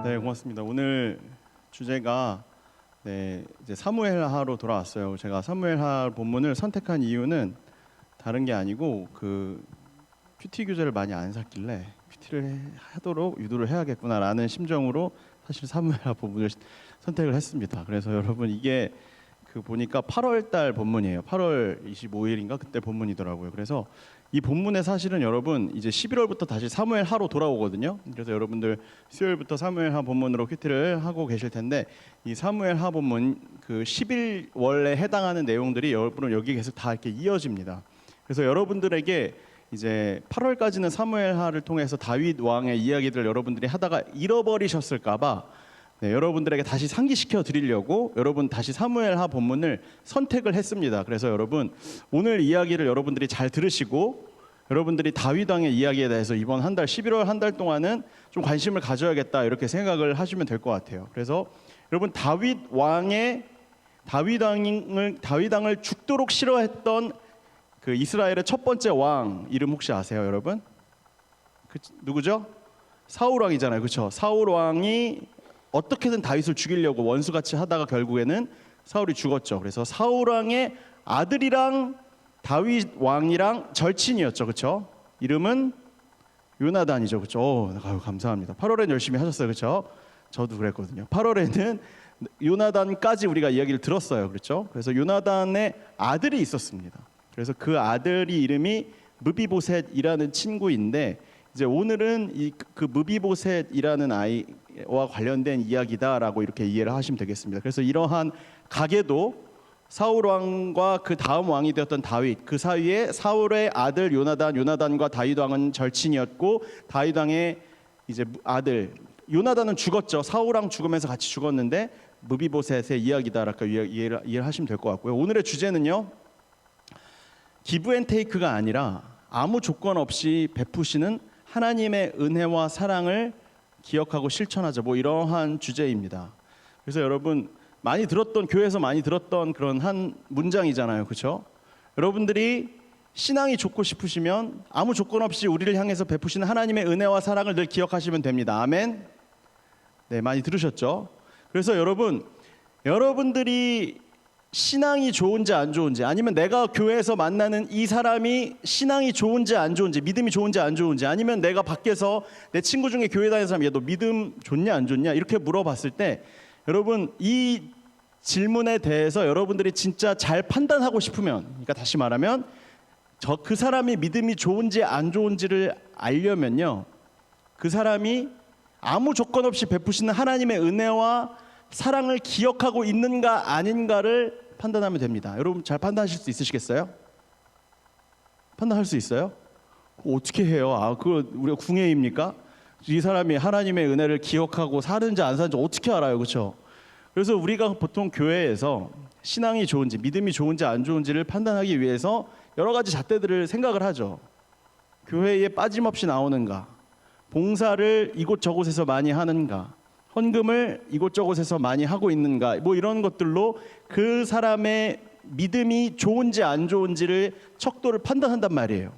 네, 고맙습니다. 오늘 주제가 이제 사무엘하로 돌아왔어요. 제가 사무엘하 본문을 선택한 이유는 다른 게 아니고 그 큐티 교재를 많이 안 샀길래 큐티를 하도록 유도를 해야겠구나라는 심정으로 사실 사무엘하 본문을 선택을 했습니다. 그래서 여러분 이게 그 보니까 8월 달 본문이에요. 8월 25일인가 그때 본문이더라고요. 그래서 이 본문에 사실은 여러분 이제 11월부터 다시 사무엘하로 돌아오거든요. 그래서 여러분들 수요일부터 사무엘하 본문으로 큐티를 하고 계실 텐데 이 사무엘하 본문 그 11월에 해당하는 내용들이 여러분은 여기 계속 다 이렇게 이어집니다. 그래서 여러분들에게 이제 8월까지는 사무엘하를 통해서 다윗 왕의 이야기들을 여러분들이 하다가 잃어버리셨을까봐 여러분들에게 다시 상기시켜 드리려고 여러분 다시 사무엘하 본문을 선택을 했습니다. 그래서 여러분 오늘 이야기를 여러분들이 잘 들으시고 여러분들이 다윗 왕의 이야기에 대해서 이번 한 달 11월 한 달 동안은 좀 관심을 가져야겠다 이렇게 생각을 하시면 될 것 같아요. 그래서 여러분 다윗 왕을 죽도록 싫어했던 그 이스라엘의 첫 번째 왕 이름 혹시 아세요, 여러분? 누구죠? 사울 왕이잖아요, 그렇죠? 사울 왕이 어떻게든 다윗을 죽이려고 원수같이 하다가 결국에는 사울이 죽었죠. 그래서 사울 왕의 아들이랑 다윗 왕이랑 절친이었죠, 그렇죠? 이름은 요나단이죠, 그렇죠? 아유, 감사합니다. 8월엔 열심히 하셨어요, 그렇죠? 저도 그랬거든요. 8월에는 요나단까지 우리가 이야기를 들었어요, 그렇죠? 그래서 요나단의 아들이 있었습니다. 그래서 그 아들이 이름이 무비보셋이라는 친구인데 이제 오늘은 그 무비보셋이라는 아이와 관련된 이야기다라고 이렇게 이해를 하시면 되겠습니다. 그래서 이러한 가계도 사울 왕과 그 다음 왕이 되었던 다윗, 그 사이에 사울의 아들 요나단과 다윗 왕은 절친이었고 다윗 왕의 이제 아들 요나단은 죽었죠. 사울 왕 죽으면서 같이 죽었는데 무비보셋의 이야기다라고 이해를 하시면 될 것 같고요. 오늘의 주제는요, 기브 앤 테이크가 아니라 아무 조건 없이 베푸시는 하나님의 은혜와 사랑을 기억하고 실천하자, 뭐 이러한 주제입니다. 그래서 여러분 많이 들었던, 교회에서 많이 들었던 그런 한 문장이잖아요, 그렇죠? 여러분들이 신앙이 좋고 싶으시면 아무 조건 없이 우리를 향해서 베푸시는 하나님의 은혜와 사랑을 늘 기억하시면 됩니다. 아멘. 네, 많이 들으셨죠? 그래서 여러분들이 신앙이 좋은지 안 좋은지, 아니면 내가 교회에서 만나는 이 사람이 신앙이 좋은지 안 좋은지, 믿음이 좋은지 안 좋은지, 아니면 내가 밖에서 내 친구 중에 교회 다니는 사람, 야, 너 믿음 좋냐 안 좋냐 이렇게 물어봤을 때 여러분 이 질문에 대해서 여러분들이 진짜 잘 판단하고 싶으면, 그러니까 다시 말하면 그 사람이 믿음이 좋은지 안 좋은지를 알려면요, 그 사람이 아무 조건 없이 베푸시는 하나님의 은혜와 사랑을 기억하고 있는가 아닌가를 판단하면 됩니다. 여러분 잘 판단하실 수 있으시겠어요? 판단할 수 있어요? 어떻게 해요? 그거 우리가 궁예입니까? 이 사람이 하나님의 은혜를 기억하고 사는지 안 사는지 어떻게 알아요, 그렇죠? 그래서 우리가 보통 교회에서 신앙이 좋은지 믿음이 좋은지 안 좋은지를 판단하기 위해서 여러 가지 잣대들을 생각을 하죠. 교회에 빠짐없이 나오는가, 봉사를 이곳저곳에서 많이 하는가, 헌금을 이곳저곳에서 많이 하고 있는가, 뭐 이런 것들로 그 사람의 믿음이 좋은지 안 좋은지를 척도를 판단한단 말이에요.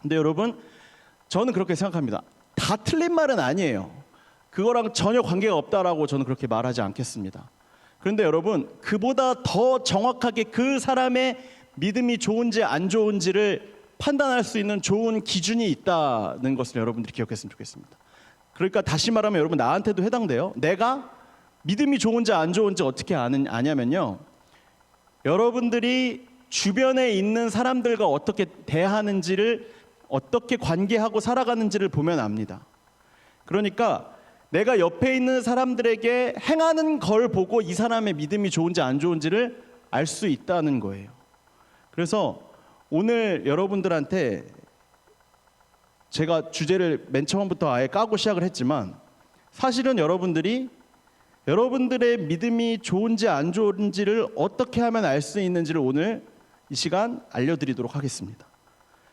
근데 여러분 저는 그렇게 생각합니다. 다 틀린 말은 아니에요. 그거랑 전혀 관계가 없다라고 저는 그렇게 말하지 않겠습니다. 그런데 여러분 그보다 더 정확하게 그 사람의 믿음이 좋은지 안 좋은지를 판단할 수 있는 좋은 기준이 있다는 것을 여러분들이 기억했으면 좋겠습니다. 그러니까 다시 말하면 여러분 나한테도 해당돼요. 내가 믿음이 좋은지 안 좋은지 어떻게 아냐면요, 여러분들이 주변에 있는 사람들과 어떻게 대하는지를, 어떻게 관계하고 살아가는지를 보면 압니다. 그러니까 내가 옆에 있는 사람들에게 행하는 걸 보고 이 사람의 믿음이 좋은지 안 좋은지를 알 수 있다는 거예요. 그래서 오늘 여러분들한테 제가 주제를 맨 처음부터 아예 까고 시작을 했지만 사실은 여러분들의 믿음이 좋은지 안 좋은지를 어떻게 하면 알 수 있는지를 오늘 이 시간 알려드리도록 하겠습니다.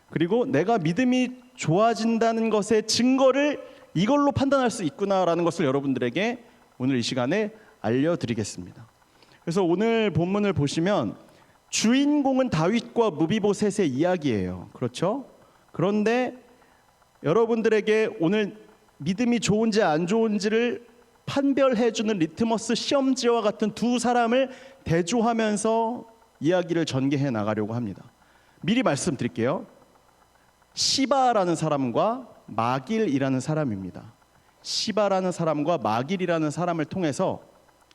그리고 내가 믿음이 좋아진다는 것의 증거를 이걸로 판단할 수 있구나라는 것을 여러분들에게 오늘 이 시간에 알려드리겠습니다. 그래서 오늘 본문을 보시면 주인공은 다윗과 무비보셋의 이야기예요, 그렇죠? 그런데 여러분들에게 오늘 믿음이 좋은지 안 좋은지를 판별해주는 리트머스 시험지와 같은 두 사람을 대조하면서 이야기를 전개해 나가려고 합니다. 미리 말씀드릴게요. 시바라는 사람과 마길이라는 사람입니다. 시바라는 사람과 마길이라는 사람을 통해서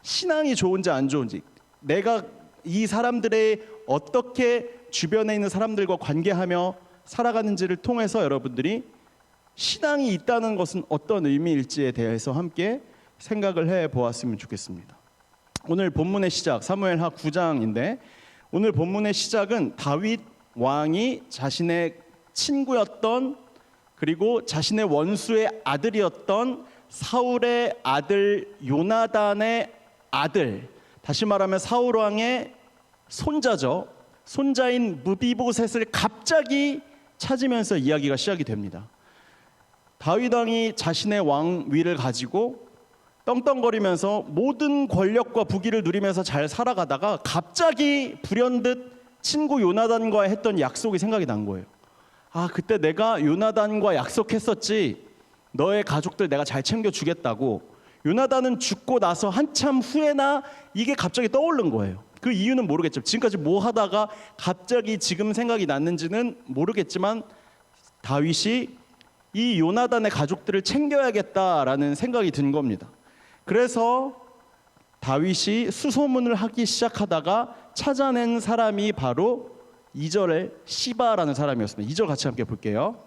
신앙이 좋은지 안 좋은지, 내가 이 사람들의 어떻게 주변에 있는 사람들과 관계하며 살아가는지를 통해서 여러분들이 신앙이 있다는 것은 어떤 의미일지에 대해서 함께 생각을 해보았으면 좋겠습니다. 오늘 본문의 시작, 사무엘하 9장인데 오늘 본문의 시작은 다윗 왕이 자신의 친구였던, 그리고 자신의 원수의 아들이었던 사울의 아들 요나단의 아들, 다시 말하면 사울 왕의 손자죠. 손자인 무비보셋을 갑자기 찾으면서 이야기가 시작이 됩니다. 다윗 왕이 자신의 왕위를 가지고 떵떵거리면서 모든 권력과 부귀를 누리면서 잘 살아가다가 갑자기 불현듯 친구 요나단과 했던 약속이 생각이 난 거예요. 아, 그때 내가 요나단과 약속했었지, 너의 가족들 내가 잘 챙겨주겠다고. 요나단은 죽고 나서 한참 후에나 이게 갑자기 떠오른 거예요. 그 이유는 모르겠죠. 지금까지 뭐 하다가 갑자기 지금 생각이 났는지는 모르겠지만 다윗이 이 요나단의 가족들을 챙겨야겠다라는 생각이 든 겁니다. 그래서 다윗이 수소문을 하기 시작하다가 찾아낸 사람이 바로 2절의 시바라는 사람이었습니다. 2절 같이 함께 볼게요.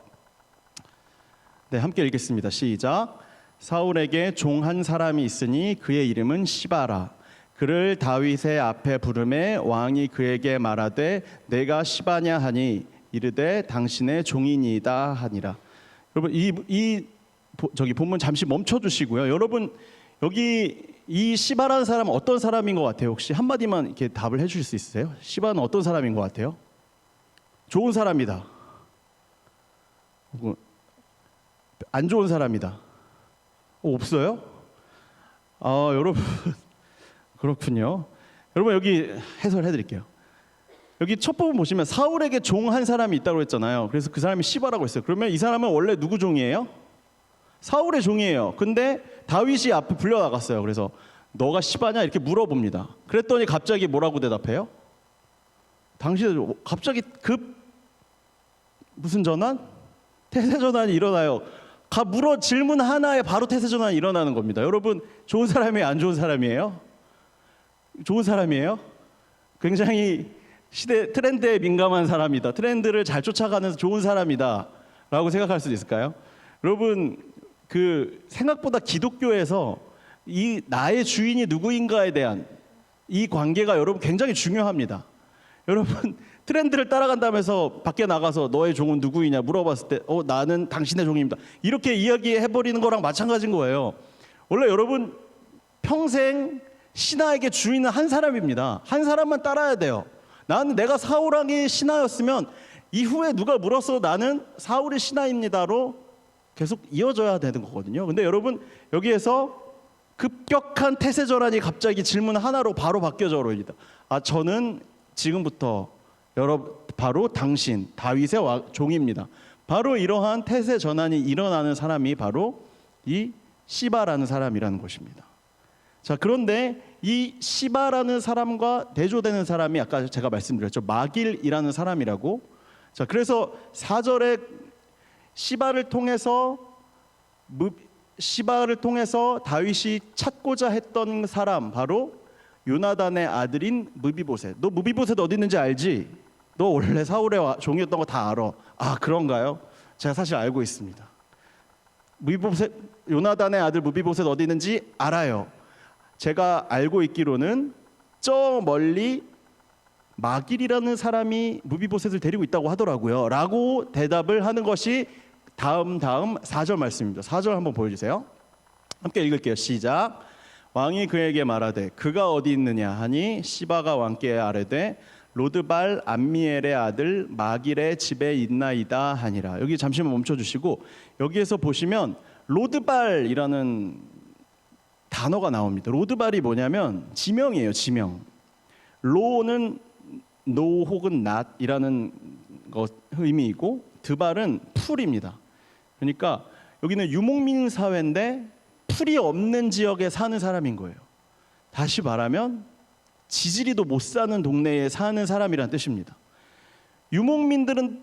네, 함께 읽겠습니다. 시작. 사울에게 종 한 사람이 있으니 그의 이름은 시바라. 그를 다윗의 앞에 부르매 왕이 그에게 말하되 내가 시바냐 하니 이르되 당신의 종이니이다 하니라. 여러분 저기 본문 잠시 멈춰 주시고요. 여러분 여기 이 시바라는 사람은 어떤 사람인 것 같아요? 혹시 한마디만 이렇게 답을 해주실 수 있으세요? 시바는 어떤 사람인 것 같아요? 좋은 사람이다. 안 좋은 사람이다. 없어요? 아, 여러분 그렇군요. 여러분 여기 해설해 드릴게요. 여기 첫 부분 보시면 사울에게 종 한 사람이 있다고 했잖아요. 그래서 그 사람이 시바라고 했어요. 그러면 이 사람은 원래 누구 종이에요? 사울의 종이에요. 근데 다윗이 앞에 불려나갔어요. 그래서 너가 시바냐 이렇게 물어봅니다. 그랬더니 갑자기 뭐라고 대답해요? 당신 갑자기 무슨 전환? 태세 전환이 일어나요. 물어 질문 하나에 바로 태세 전환이 일어나는 겁니다. 여러분 좋은 사람이에요? 안 좋은 사람이에요? 좋은 사람이에요? 굉장히 시대 트렌드에 민감한 사람이다. 트렌드를 잘 쫓아가는 좋은 사람이다 라고 생각할 수도 있을까요? 여러분 생각보다 기독교에서 이 나의 주인이 누구인가에 대한 이 관계가 여러분 굉장히 중요합니다. 여러분 트렌드를 따라간다면서 밖에 나가서 너의 종은 누구이냐 물어봤을 때 나는 당신의 종입니다. 이렇게 이야기해버리는 거랑 마찬가지인 거예요. 원래 여러분 평생 신하에게 주인은 한 사람입니다. 한 사람만 따라야 돼요. 내가 사울 왕의 신하였으면 이후에 누가 물어서 나는 사울의 신하입니다로 계속 이어져야 되는 거거든요. 근데 여러분 여기에서 급격한 태세 전환이 갑자기 질문 하나로 바로 바뀌어져 버립니다. 저는 지금부터 바로 당신 다윗의 종입니다. 바로 이러한 태세 전환이 일어나는 사람이 바로 이 시바라는 사람이라는 것입니다. 자, 그런데 이 시바라는 사람과 대조되는 사람이 아까 제가 말씀드렸죠. 마길이라는 사람이라고. 자, 그래서 4절에 시바를 통해서 다윗이 찾고자 했던 사람 바로 요나단의 아들인 무비보셋. 너 무비보셋 어디 있는지 알지? 너 원래 사울의 종이었던 거 다 알아. 아, 그런가요? 제가 사실 알고 있습니다. 요나단의 아들 무비보셋 어디 있는지 알아요. 제가 알고 있기로는 저 멀리 마길이라는 사람이 무비보셋을 데리고 있다고 하더라고요 라고 대답을 하는 것이 다음 4절 말씀입니다. 4절 한번 보여주세요. 함께 읽을게요. 시작. 왕이 그에게 말하되 그가 어디 있느냐 하니 시바가 왕께 아뢰되 로드발 암미엘의 아들 마길의 집에 있나이다 하니라. 여기 잠시만 멈춰주시고 여기에서 보시면 로드발이라는 단어가 나옵니다. 로드발이 뭐냐면 지명이에요. 지명. 로는 no 혹은 not이라는 의미이고 드발은 풀입니다. 그러니까 여기는 유목민 사회인데 풀이 없는 지역에 사는 사람인 거예요. 다시 말하면 지지리도 못 사는 동네에 사는 사람이란 뜻입니다. 유목민들은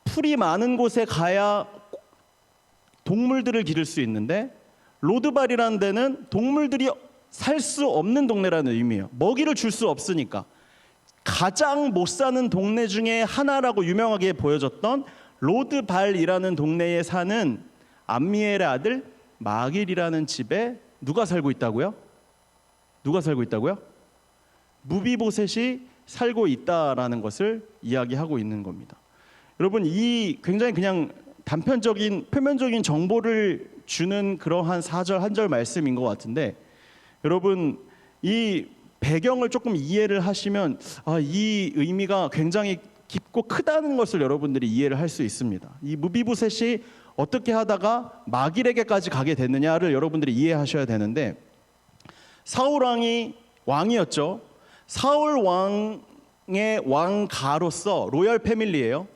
풀이 많은 곳에 가야 동물들을 기를 수 있는데 로드발이라는 데는 동물들이 살 수 없는 동네라는 의미예요. 먹이를 줄 수 없으니까. 가장 못 사는 동네 중에 하나라고 유명하게 보여졌던 로드발이라는 동네에 사는 암미엘의 아들 마길이라는 집에 누가 살고 있다고요? 누가 살고 있다고요? 무비보셋이 살고 있다라는 것을 이야기하고 있는 겁니다. 여러분, 이 굉장히 그냥 단편적인 표면적인 정보를 주는 그러한 4절 한 절 말씀인 것 같은데, 여러분 이 배경을 조금 이해를 하시면 이 의미가 굉장히 깊고 크다는 것을 여러분들이 이해를 할 수 있습니다. 이 무비보셋이 어떻게 하다가 마길에게까지 가게 됐느냐를 여러분들이 이해하셔야 되는데, 사울 왕이 왕이었죠. 사울 왕의 왕가로서 로열 패밀리예요.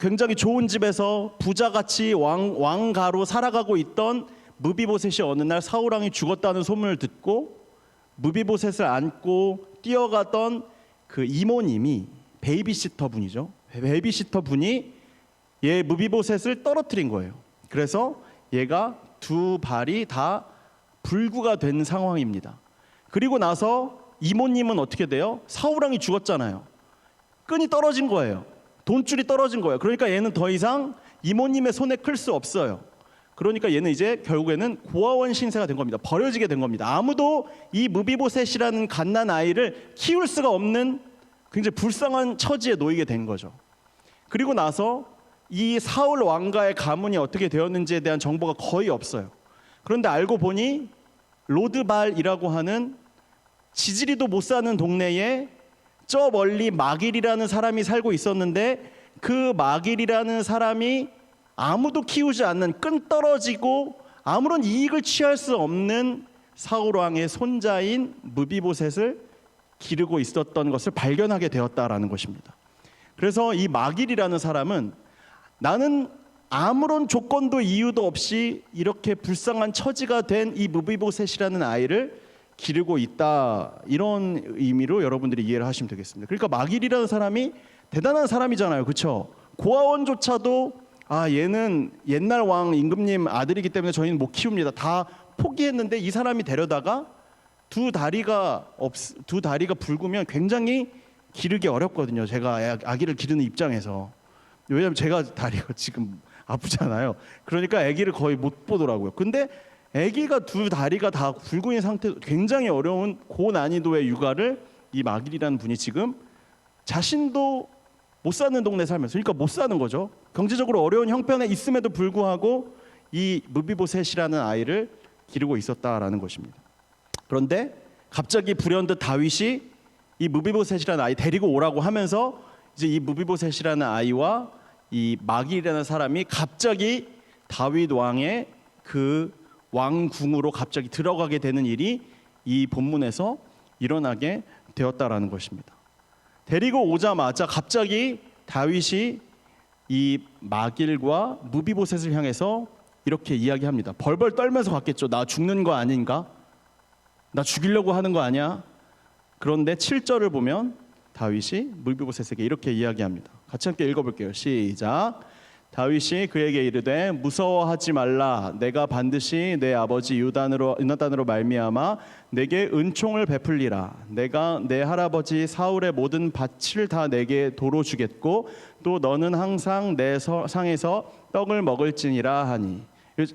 굉장히 좋은 집에서 부자같이 왕가로 살아가고 있던 무비보셋이 어느 날 사울 왕이 죽었다는 소문을 듣고 무비보셋을 안고 뛰어가던 그 이모님이 베이비시터 분이죠. 베이비시터 분이 얘 무비보셋을 떨어뜨린 거예요. 그래서 얘가 두 발이 다 불구가 된 상황입니다. 그리고 나서 이모님은 어떻게 돼요? 사울 왕이 죽었잖아요. 끈이 떨어진 거예요. 돈줄이 떨어진 거예요. 그러니까 얘는 더 이상 이모님의 손에 클 수 없어요. 그러니까 얘는 이제 결국에는 고아원 신세가 된 겁니다. 버려지게 된 겁니다. 아무도 이 무비보셋이라는 갓난 아이를 키울 수가 없는 굉장히 불쌍한 처지에 놓이게 된 거죠. 그리고 나서 이 사울 왕가의 가문이 어떻게 되었는지에 대한 정보가 거의 없어요. 그런데 알고 보니 로드발이라고 하는 지지리도 못 사는 동네에 저 멀리 마길이라는 사람이 살고 있었는데, 그 마길이라는 사람이 아무도 키우지 않는 끈 떨어지고 아무런 이익을 취할 수 없는 사울 왕의 손자인 무비보셋을 기르고 있었던 것을 발견하게 되었다라는 것입니다. 그래서 이 마길이라는 사람은 나는 아무런 조건도 이유도 없이 이렇게 불쌍한 처지가 된 이 무비보셋이라는 아이를 기르고 있다, 이런 의미로 여러분들이 이해를 하시면 되겠습니다. 그러니까 마길이라는 사람이 대단한 사람이잖아요, 그렇죠? 고아원조차도 얘는 옛날 왕 임금님 아들이기 때문에 저희는 못 키웁니다, 다 포기했는데 이 사람이 데려다가 두 다리가 붉으면 굉장히 기르기 어렵거든요. 제가 아기를 기르는 입장에서. 왜냐하면 제가 다리가 지금 아프잖아요. 그러니까 아기를 거의 못 보더라고요. 근데 아기가 두 다리가 다 붉은 있는 상태에서 굉장히 어려운 고난이도의 육아를 이 마길이라는 분이 지금 자신도 못 사는 동네 살면서, 그러니까 못 사는 거죠. 경제적으로 어려운 형편에 있음에도 불구하고 이 무비보셋이라는 아이를 기르고 있었다라는 것입니다. 그런데 갑자기 불현듯 다윗이 이 무비보셋이라는 아이 데리고 오라고 하면서 이제 이 무비보셋이라는 아이와 이 마길이라는 사람이 갑자기 다윗 왕의 그 왕궁으로 갑자기 들어가게 되는 일이 이 본문에서 일어나게 되었다라는 것입니다. 데리고 오자마자 갑자기 다윗이 이 마길과 무비보셋을 향해서 이렇게 이야기합니다. 벌벌 떨면서 갔겠죠. 나 죽는 거 아닌가? 나 죽이려고 하는 거 아니야? 그런데 7절을 보면 다윗이 무비보셋에게 이렇게 이야기합니다. 같이 함께 읽어볼게요. 시작. 다윗이 그에게 이르되 무서워하지 말라. 내가 반드시 내 아버지 요나단으로 말미암아 내게 은총을 베풀리라. 내가 내 할아버지 사울의 모든 밭을 다 내게 도로 주겠고 또 너는 항상 내 상에서 떡을 먹을지니라 하니.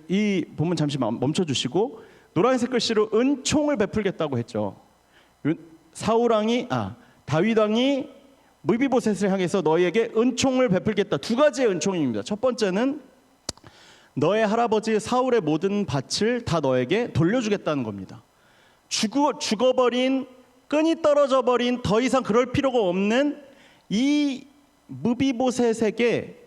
이 본문 잠시 멈춰 주시고, 노란색 글씨로 은총을 베풀겠다고 했죠. 다윗 왕이 무비보셋을 향해서 너희에게 은총을 베풀겠다. 두 가지의 은총입니다. 첫 번째는 너의 할아버지 사울의 모든 밭을 다 너에게 돌려주겠다는 겁니다. 죽어버린, 끈이 떨어져버린, 더 이상 그럴 필요가 없는 이 무비보셋에게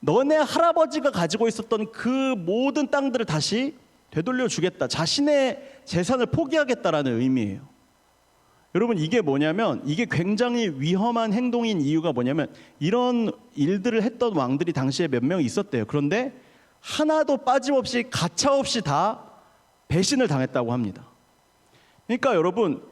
너네 할아버지가 가지고 있었던 그 모든 땅들을 다시 되돌려주겠다. 자신의 재산을 포기하겠다라는 의미예요. 여러분, 이게 뭐냐면, 이게 굉장히 위험한 행동인 이유가 뭐냐면, 이런 일들을 했던 왕들이 당시에 몇 명 있었대요. 그런데 하나도 빠짐없이 가차없이 다 배신을 당했다고 합니다. 그러니까 여러분,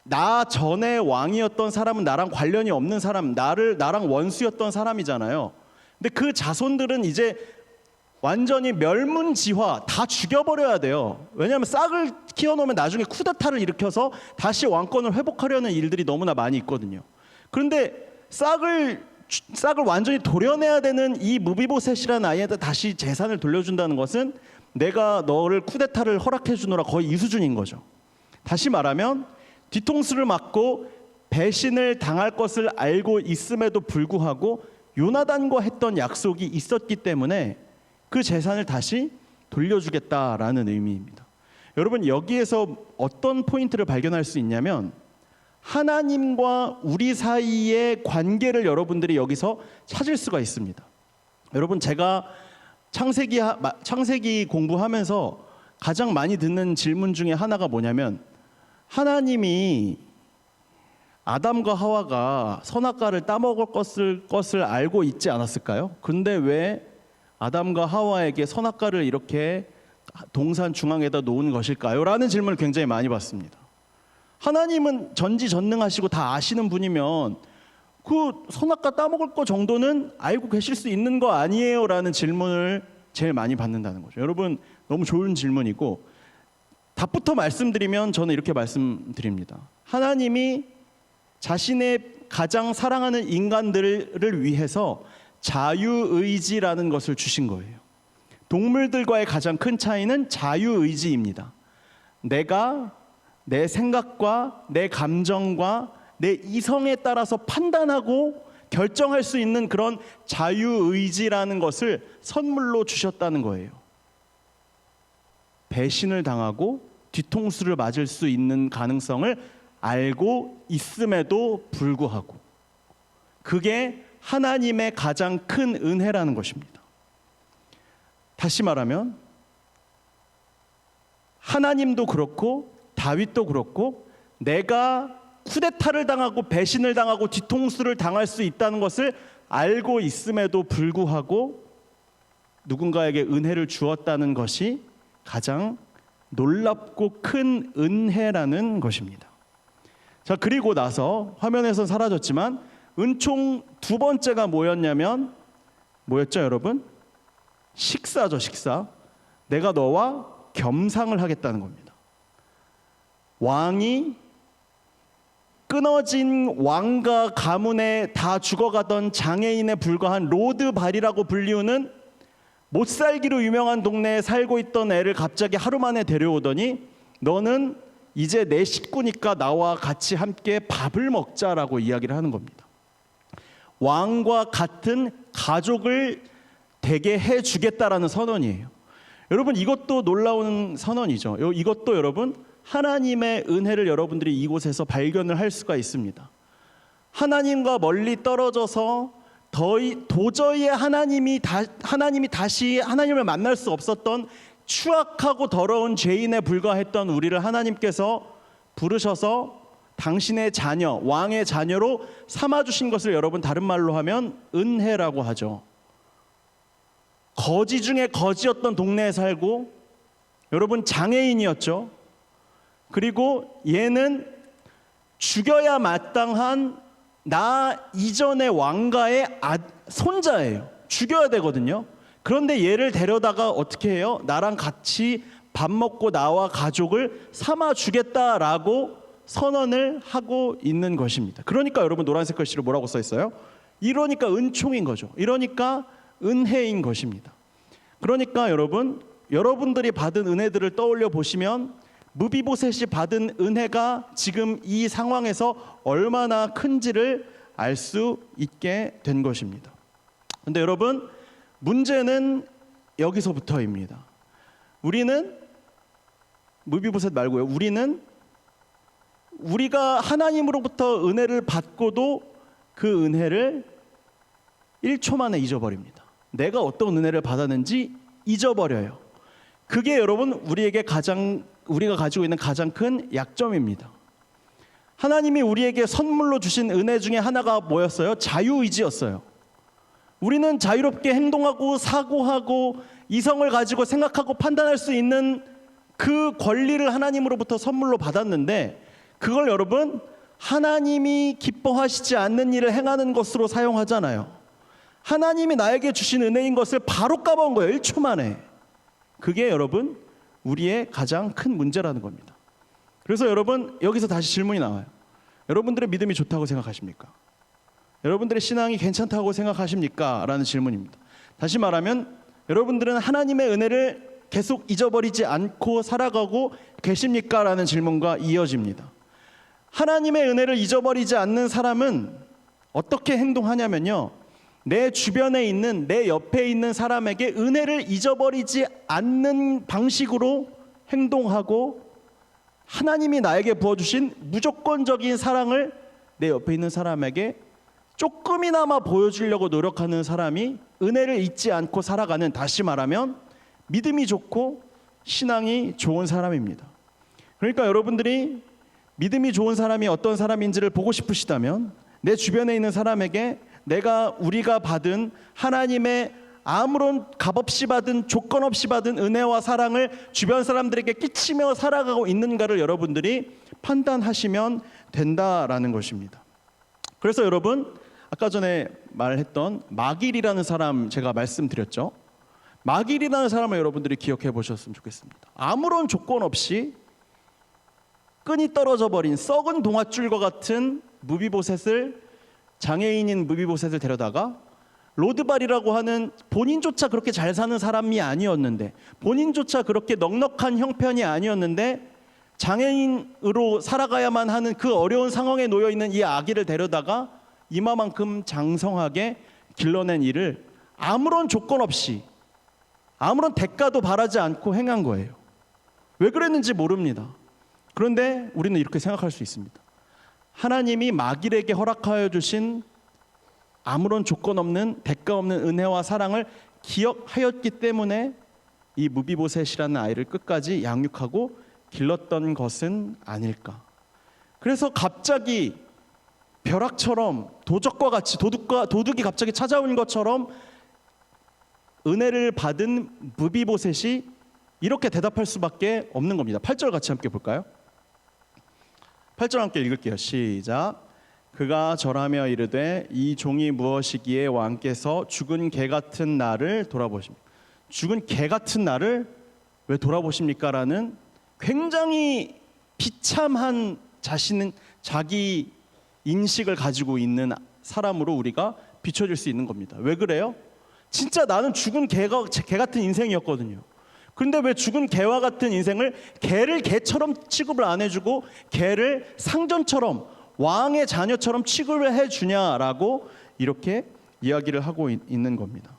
나 전에 왕이었던 사람은 나랑 관련이 없는 사람, 나랑 원수였던 사람이잖아요. 근데 그 자손들은 이제 완전히 멸문지화, 다 죽여버려야 돼요. 왜냐하면 싹을 키워놓으면 나중에 쿠데타를 일으켜서 다시 왕권을 회복하려는 일들이 너무나 많이 있거든요. 그런데 싹을 완전히 도려내야 되는 이 무비보셋이라는 아이한테 다시 재산을 돌려준다는 것은 내가 너를 쿠데타를 허락해 주노라, 거의 이 수준인 거죠. 다시 말하면 뒤통수를 맞고 배신을 당할 것을 알고 있음에도 불구하고 요나단과 했던 약속이 있었기 때문에 그 재산을 다시 돌려주겠다라는 의미입니다. 여러분, 여기에서 어떤 포인트를 발견할 수 있냐면 하나님과 우리 사이의 관계를 여러분들이 여기서 찾을 수가 있습니다. 여러분, 제가 창세기 공부하면서 가장 많이 듣는 질문 중에 하나가 뭐냐면, 하나님이 아담과 하와가 선악과를 따먹을 것을 알고 있지 않았을까요? 근데 왜 아담과 하와에게 선악과를 이렇게 동산 중앙에다 놓은 것일까요? 라는 질문을 굉장히 많이 받습니다. 하나님은 전지전능하시고 다 아시는 분이면 그 선악과 따먹을 거 정도는 알고 계실 수 있는 거 아니에요? 라는 질문을 제일 많이 받는다는 거죠. 여러분, 너무 좋은 질문이고, 답부터 말씀드리면 저는 이렇게 말씀드립니다. 하나님이 자신의 가장 사랑하는 인간들을 위해서 자유의지라는 것을 주신 거예요. 동물들과의 가장 큰 차이는 자유의지입니다. 내가 내 생각과 내 감정과 내 이성에 따라서 판단하고 결정할 수 있는 그런 자유의지라는 것을 선물로 주셨다는 거예요. 배신을 당하고 뒤통수를 맞을 수 있는 가능성을 알고 있음에도 불구하고, 그게 하나님의 가장 큰 은혜라는 것입니다. 다시 말하면 하나님도 그렇고 다윗도 그렇고 내가 쿠데타를 당하고 배신을 당하고 뒤통수를 당할 수 있다는 것을 알고 있음에도 불구하고 누군가에게 은혜를 주었다는 것이 가장 놀랍고 큰 은혜라는 것입니다. 자, 그리고 나서 화면에서 사라졌지만 은총 두 번째가 뭐였냐면, 뭐였죠 여러분? 식사죠, 식사. 내가 너와 겸상을 하겠다는 겁니다. 왕이 끊어진 왕과 가문에 다 죽어가던 장애인에 불과한 로드발이라고 불리우는 못살기로 유명한 동네에 살고 있던 애를 갑자기 하루 만에 데려오더니, 너는 이제 내 식구니까 나와 같이 함께 밥을 먹자라고 이야기를 하는 겁니다. 왕과 같은 가족을 되게 해주겠다라는 선언이에요. 여러분, 이것도 놀라운 선언이죠. 이것도 여러분, 하나님의 은혜를 여러분들이 이곳에서 발견을 할 수가 있습니다. 하나님과 멀리 떨어져서 도저히 하나님이 다시 하나님을 만날 수 없었던 추악하고 더러운 죄인에 불과했던 우리를 하나님께서 부르셔서 당신의 자녀, 왕의 자녀로 삼아주신 것을 여러분 다른 말로 하면 은혜라고 하죠. 거지 중에 거지였던 동네에 살고, 여러분 장애인이었죠. 그리고 얘는 죽여야 마땅한 나 이전의 왕가의 손자예요. 죽여야 되거든요. 그런데 얘를 데려다가 어떻게 해요? 나랑 같이 밥 먹고 나와 가족을 삼아주겠다라고 선언을 하고 있는 것입니다. 그러니까 여러분, 노란색 글씨로 뭐라고 써 있어요? 이러니까 은총인 거죠. 이러니까 은혜인 것입니다. 그러니까 여러분들이 받은 은혜들을 떠올려 보시면 무비보셋이 받은 은혜가 지금 이 상황에서 얼마나 큰지를 알 수 있게 된 것입니다. 그런데 여러분, 문제는 여기서부터입니다. 우리는 무비보셋 말고요. 우리가 하나님으로부터 은혜를 받고도 그 은혜를 1초 만에 잊어버립니다. 내가 어떤 은혜를 받았는지 잊어버려요. 그게 여러분, 우리가 가지고 있는 가장 큰 약점입니다. 하나님이 우리에게 선물로 주신 은혜 중에 하나가 뭐였어요? 자유의지였어요. 우리는 자유롭게 행동하고 사고하고 이성을 가지고 생각하고 판단할 수 있는 그 권리를 하나님으로부터 선물로 받았는데 그걸 여러분 하나님이 기뻐하시지 않는 일을 행하는 것으로 사용하잖아요. 하나님이 나에게 주신 은혜인 것을 바로 까먹은 거예요. 1초 만에. 그게 여러분 우리의 가장 큰 문제라는 겁니다. 그래서 여러분 여기서 다시 질문이 나와요. 여러분들의 믿음이 좋다고 생각하십니까? 여러분들의 신앙이 괜찮다고 생각하십니까? 라는 질문입니다. 다시 말하면 여러분들은 하나님의 은혜를 계속 잊어버리지 않고 살아가고 계십니까? 라는 질문과 이어집니다. 하나님의 은혜를 잊어버리지 않는 사람은 어떻게 행동하냐면요, 내 주변에 있는 내 옆에 있는 사람에게 은혜를 잊어버리지 않는 방식으로 행동하고 하나님이 나에게 부어주신 무조건적인 사랑을 내 옆에 있는 사람에게 조금이나마 보여주려고 노력하는 사람이 은혜를 잊지 않고 살아가는, 다시 말하면 믿음이 좋고 신앙이 좋은 사람입니다. 그러니까 여러분들이 믿음이 좋은 사람이 어떤 사람인지를 보고 싶으시다면 내 주변에 있는 사람에게 우리가 받은 하나님의 아무런 값없이 받은 조건 없이 받은 은혜와 사랑을 주변 사람들에게 끼치며 살아가고 있는가를 여러분들이 판단하시면 된다라는 것입니다. 그래서 여러분 아까 전에 말했던 마길이라는 사람 제가 말씀드렸죠. 마길이라는 사람을 여러분들이 기억해 보셨으면 좋겠습니다. 아무런 조건 없이 끈이 떨어져 버린 썩은 동아줄과 같은 무비보셋을, 장애인인 무비보셋을 데려다가 로드발이라고 하는 본인조차 그렇게 잘 사는 사람이 아니었는데, 본인조차 그렇게 넉넉한 형편이 아니었는데 장애인으로 살아가야만 하는 그 어려운 상황에 놓여 있는 이 아기를 데려다가 이마만큼 장성하게 길러낸 일을 아무런 조건 없이 아무런 대가도 바라지 않고 행한 거예요. 왜 그랬는지 모릅니다. 그런데 우리는 이렇게 생각할 수 있습니다. 하나님이 마길에게 허락하여 주신 아무런 조건 없는 대가 없는 은혜와 사랑을 기억하였기 때문에 이 무비보셋이라는 아이를 끝까지 양육하고 길렀던 것은 아닐까. 그래서 갑자기 벼락처럼 도적과 같이 도둑이 갑자기 찾아온 것처럼 은혜를 받은 무비보셋이 이렇게 대답할 수밖에 없는 겁니다. 8절 같이 함께 볼까요? 8절 함께 읽을게요. 시작. 그가 절하며 이르되 이 종이 무엇이기에 왕께서 죽은 개 같은 나를 돌아보십니까? 죽은 개 같은 나를 왜 돌아보십니까? 라는 굉장히 비참한 자기 인식을 가지고 있는 사람으로 우리가 비춰질 수 있는 겁니다. 왜 그래요? 진짜 나는 죽은 개 같은 인생이었거든요. 그런데 왜 죽은 개와 같은 인생을 개를 개처럼 취급을 안 해주고 개를 상전처럼 왕의 자녀처럼 취급을 해주냐라고 이렇게 이야기를 하고 있는 겁니다.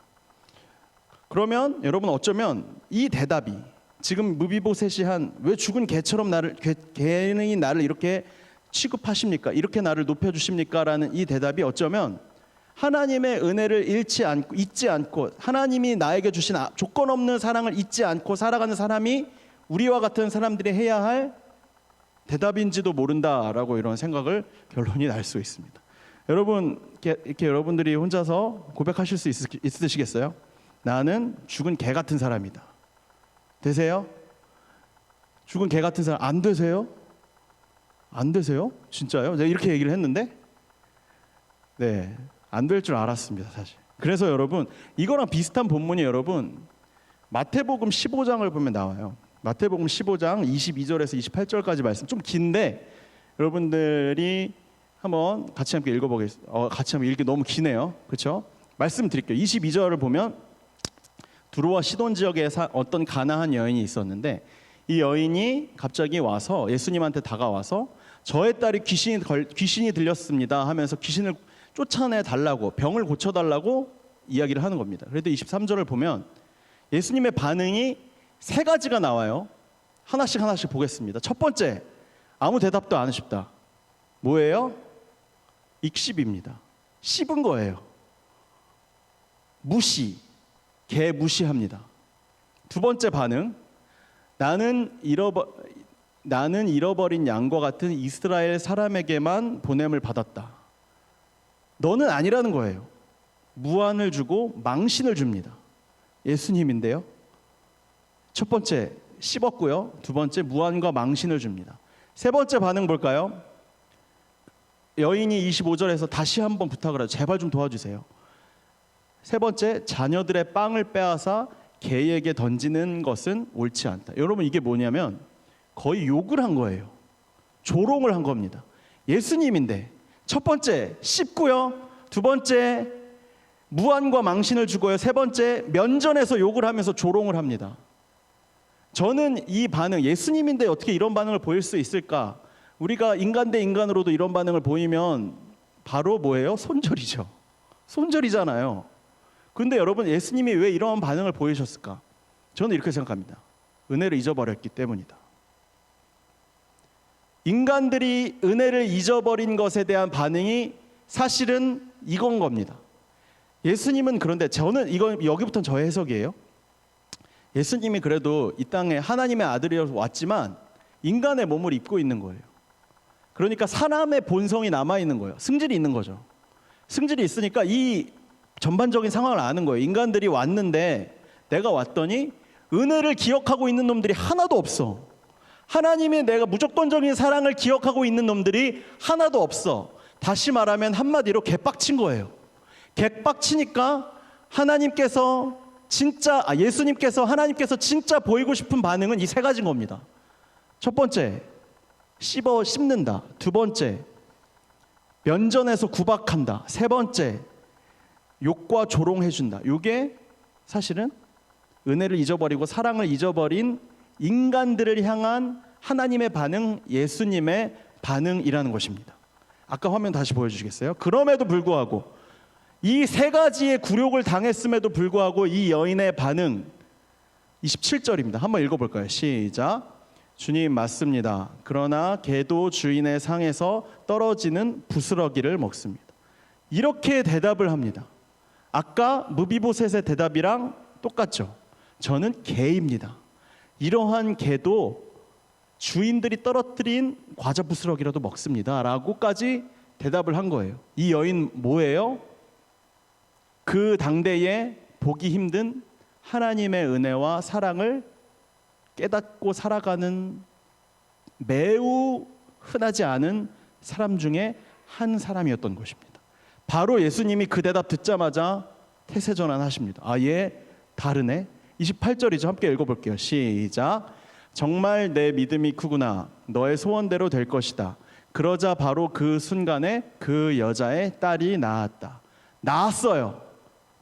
그러면 여러분 어쩌면 이 대답이 지금 무비보셋이 한 왜 죽은 개처럼 개는 나를 이렇게 취급하십니까? 이렇게 나를 높여주십니까? 라는 이 대답이 어쩌면 하나님의 은혜를 잊지 않고 하나님이 나에게 주신 조건 없는 사랑을 잊지 않고 살아가는 사람이 우리와 같은 사람들이 해야 할 대답인지도 모른다라고 이런 생각을 결론이 날 수 있습니다. 여러분 이렇게 여러분들이 혼자서 고백하실 수 있으시겠어요? 나는 죽은 개 같은 사람이다. 되세요? 죽은 개 같은 사람 안 되세요? 안 되세요? 진짜요? 제가 이렇게 얘기를 했는데 네, 안 될 줄 알았습니다, 사실. 그래서 여러분 이거랑 비슷한 본문이 여러분 마태복음 15장을 보면 나와요. 마태복음 15장 22절에서 28절까지 말씀 좀 긴데 여러분들이 한번 같이 함께 읽어보겠습니다. 같이 한번 읽기 너무 기네요, 그렇죠? 말씀드릴게요. 22절을 보면 두로와 시돈 지역에 어떤 가나안 여인이 있었는데 이 여인이 갑자기 와서 예수님한테 다가와서 저의 딸이 귀신이 들렸습니다 하면서 귀신을 쫓아내 달라고, 병을 고쳐달라고 이야기를 하는 겁니다. 그래도 23절을 보면 예수님의 반응이 세 가지가 나와요. 하나씩 보겠습니다. 첫 번째, 아무 대답도 안 하십다. 뭐예요? 익십입니다. 씹은 거예요. 무시, 개 무시합니다. 두 번째 반응, 나는 잃어버린 양과 같은 이스라엘 사람에게만 보냄을 받았다. 너는 아니라는 거예요. 무한을 주고 망신을 줍니다. 예수님인데요. 첫 번째 씹었고요. 두 번째 무한과 망신을 줍니다. 세 번째 반응 볼까요? 여인이 25절에서 다시 한번 부탁을 하죠. 제발 좀 도와주세요. 세 번째, 자녀들의 빵을 빼앗아 개에게 던지는 것은 옳지 않다. 여러분, 이게 뭐냐면 거의 욕을 한 거예요. 조롱을 한 겁니다. 예수님인데 첫 번째 씹고요. 두 번째 무한과 망신을 주고요. 세 번째 면전에서 욕을 하면서 조롱을 합니다. 저는 이 반응, 예수님인데 어떻게 이런 반응을 보일 수 있을까? 우리가 인간 대 인간으로도 이런 반응을 보이면 바로 뭐예요? 손절이죠. 손절이잖아요. 근데 여러분, 예수님이 왜 이런 반응을 보이셨을까? 저는 이렇게 생각합니다. 은혜를 잊어버렸기 때문이다. 인간들이 은혜를 잊어버린 것에 대한 반응이 사실은 이건 겁니다. 예수님은, 그런데 저는 이건 여기부터는 저의 해석이에요. 예수님이 그래도 이 땅에 하나님의 아들이어서 왔지만 인간의 몸을 입고 있는 거예요. 그러니까 사람의 본성이 남아있는 거예요. 승질이 있는 거죠. 승질이 있으니까 이 전반적인 상황을 아는 거예요. 인간들이 왔는데, 내가 왔더니 은혜를 기억하고 있는 놈들이 하나도 없어. 하나님의 내가 무조건적인 사랑을 기억하고 있는 놈들이 하나도 없어. 다시 말하면 한마디로 개빡친 거예요. 개빡치니까 예수님께서 하나님께서 진짜 보이고 싶은 반응은 이 세 가지인 겁니다. 첫 번째, 씹는다. 두 번째, 면전에서 구박한다. 세 번째, 욕과 조롱해준다. 이게 사실은 은혜를 잊어버리고 사랑을 잊어버린 인간들을 향한 하나님의 반응, 예수님의 반응이라는 것입니다. 아까 화면 다시 보여주시겠어요? 그럼에도 불구하고, 이 세 가지의 굴욕을 당했음에도 불구하고 이 여인의 반응, 27절입니다. 한번 읽어볼까요? 시작. 주님, 맞습니다. 그러나 개도 주인의 상에서 떨어지는 부스러기를 먹습니다. 이렇게 대답을 합니다. 아까 무비보셋의 대답이랑 똑같죠. 저는 개입니다. 이러한 개도 주인들이 떨어뜨린 과자 부스러기라도 먹습니다. 라고까지 대답을 한 거예요. 이 여인 뭐예요? 그 당대에 보기 힘든 하나님의 은혜와 사랑을 깨닫고 살아가는 매우 흔하지 않은 사람 중에 한 사람이었던 것입니다. 바로 예수님이 그 대답 듣자마자 태세전환하십니다. 얘 다르네. 28절이죠. 함께 읽어볼게요. 시작. 정말 내 믿음이 크구나. 너의 소원대로 될 것이다. 그러자 바로 그 순간에 그 여자의 딸이 나았다. 나았어요.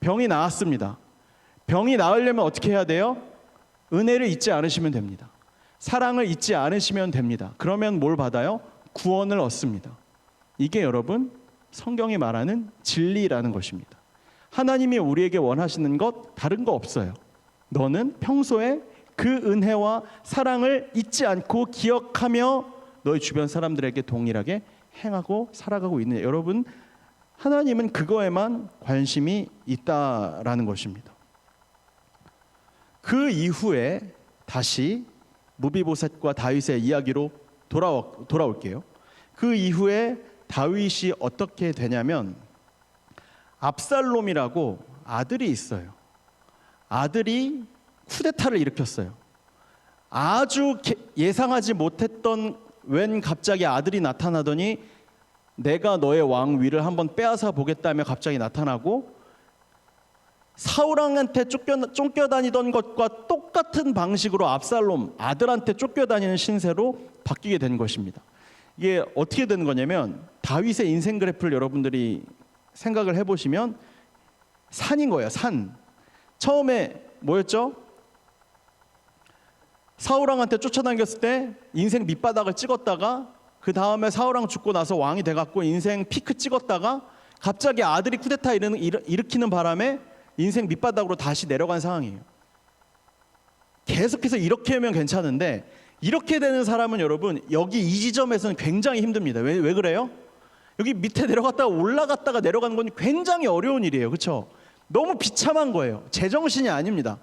병이 나았습니다. 병이 나으려면 어떻게 해야 돼요? 은혜를 잊지 않으시면 됩니다. 사랑을 잊지 않으시면 됩니다. 그러면 뭘 받아요? 구원을 얻습니다. 이게 여러분, 성경이 말하는 진리라는 것입니다. 하나님이 우리에게 원하시는 것 다른 거 없어요. 너는 평소에 그 은혜와 사랑을 잊지 않고 기억하며 너희 주변 사람들에게 동일하게 행하고 살아가고 있느냐. 여러분, 하나님은 그거에만 관심이 있다라는 것입니다. 그 이후에 다시 무비보셋과 다윗의 이야기로 돌아올게요. 그 이후에 다윗이 어떻게 되냐면, 압살롬이라고 아들이 있어요. 아들이 쿠데타를 일으켰어요. 아주 예상하지 못했던 웬 갑자기 아들이 나타나더니 내가 너의 왕위를 한번 빼앗아 보겠다며 갑자기 나타나고, 사울왕한테 쫓겨다니던 것과 똑같은 방식으로 압살롬 아들한테 쫓겨다니는 신세로 바뀌게 된 것입니다. 이게 어떻게 되는 거냐면, 다윗의 인생 그래프를 여러분들이 생각을 해보시면 산인 거예요. 산. 처음에 뭐였죠? 사울왕한테 쫓아다녔을 때 인생 밑바닥을 찍었다가, 그 다음에 사울왕 죽고 나서 왕이 돼갖고 인생 피크 찍었다가, 갑자기 아들이 쿠데타 일으키는 바람에 인생 밑바닥으로 다시 내려간 상황이에요. 계속해서 이렇게 하면 괜찮은데, 이렇게 되는 사람은 여러분, 여기 이 지점에서는 굉장히 힘듭니다. 왜 그래요? 여기 밑에 내려갔다가 올라갔다가 내려가는 건 굉장히 어려운 일이에요. 그렇죠? 너무 비참한 거예요. 제정신이 아닙니다.